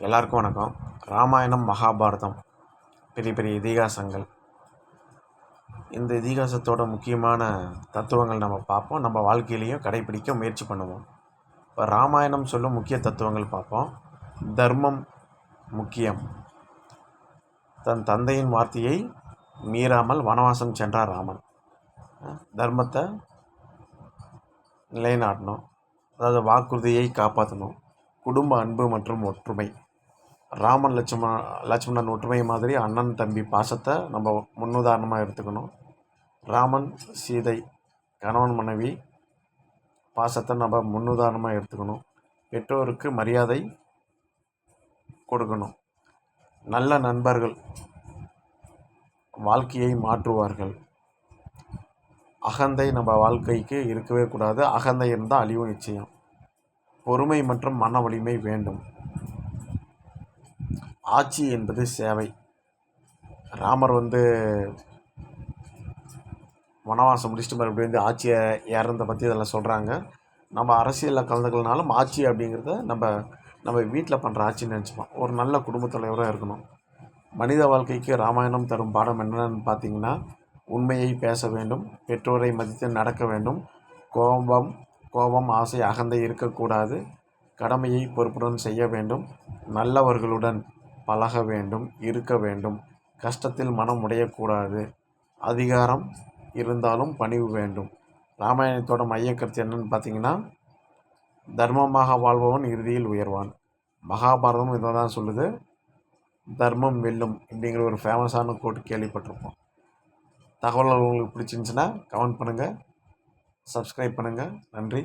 எல்லாருக்கும் வணக்கம். ராமாயணம், மகாபாரதம் பெரிய பெரிய இதிகாசங்கள். இந்த இதிகாசத்தோட முக்கியமான தத்துவங்கள் நம்ம பார்ப்போம். நம்ம வாழ்க்கையிலையும் கடைப்பிடிக்க முயற்சி பண்ணுவோம். இப்போ ராமாயணம் சொல்லும் முக்கிய தத்துவங்கள் பார்ப்போம். தர்மம் முக்கியம். தன் தந்தையின் வார்த்தையை மீறாமல் வனவாசம் சென்றார் ராமன். தர்மத்தை நிலைநாட்டணும், அதாவது வாக்குறுதியை காப்பாற்றணும். குடும்ப அன்பு மற்றும் ஒற்றுமை. ராமன் லட்சுமணன் ஒற்றுமை மாதிரி அண்ணன் தம்பி பாசத்தை நம்ம முன்னுதாரணமாக எடுத்துக்கணும். ராமன் சீதை கணவன் மனைவி பாசத்தை நம்ம முன்னுதாரணமாக எடுத்துக்கணும். பெற்றோருக்கு மரியாதை கொடுக்கணும். நல்ல நண்பர்கள் வாழ்க்கையை மாற்றுவார்கள். அகந்தை நம்ம வாழ்க்கைக்கு இருக்கவே கூடாது. அகந்தை இருந்தால் அழிவு நிச்சயம். பொறுமை மற்றும் மன வலிமை வேண்டும். ஆட்சி என்பது சேவை. ராமர் வனவாசம் முடிச்சுட்டு மறுபடியும் ஆட்சியை ஏறதை பற்றி இதெல்லாம் சொல்கிறாங்க. நம்ம அரசியலில் கலந்துக்கலனாலும் ஆட்சி அப்படிங்கிறத நம்ம வீட்டில் பண்ணுற ஆட்சின்னு நினச்சிப்போம். ஒரு நல்ல குடும்பத் தலைவராக இருக்கணும். மனித வாழ்க்கைக்கு ராமாயணம் தரும் பாடம் என்னென்னு பார்த்தீங்கன்னா, உண்மையை பேச வேண்டும், பெற்றோரை மதித்து நடக்க வேண்டும், கோபம் ஆசை அகந்தை இருக்கக்கூடாது, கடமையை பொறுப்புடன் செய்ய வேண்டும், நல்லவர்களுடன் பழக வேண்டும், இருக்க வேண்டும், கஷ்டத்தில் மனம் உடையக்கூடாது, அதிகாரம் இருந்தாலும் பணிவு வேண்டும். ராமாயணத்தோட மையக்கருத்து என்னன்னு பார்த்தீங்கன்னா, தர்மமாக வாழ்பவன் இறுதியில் உயர்வான். மகாபாரதமும் இதை தான் சொல்லுது. தர்மம் வெல்லும் அப்படிங்கிற ஒரு ஃபேமஸான கோட்டு கேள்விப்பட்டிருப்போம். தகவல்கள் உங்களுக்கு பிடிச்சிருந்துச்சுன்னா கமெண்ட் பண்ணுங்கள், சப்ஸ்கிரைப் பண்ணுங்கள். நன்றி.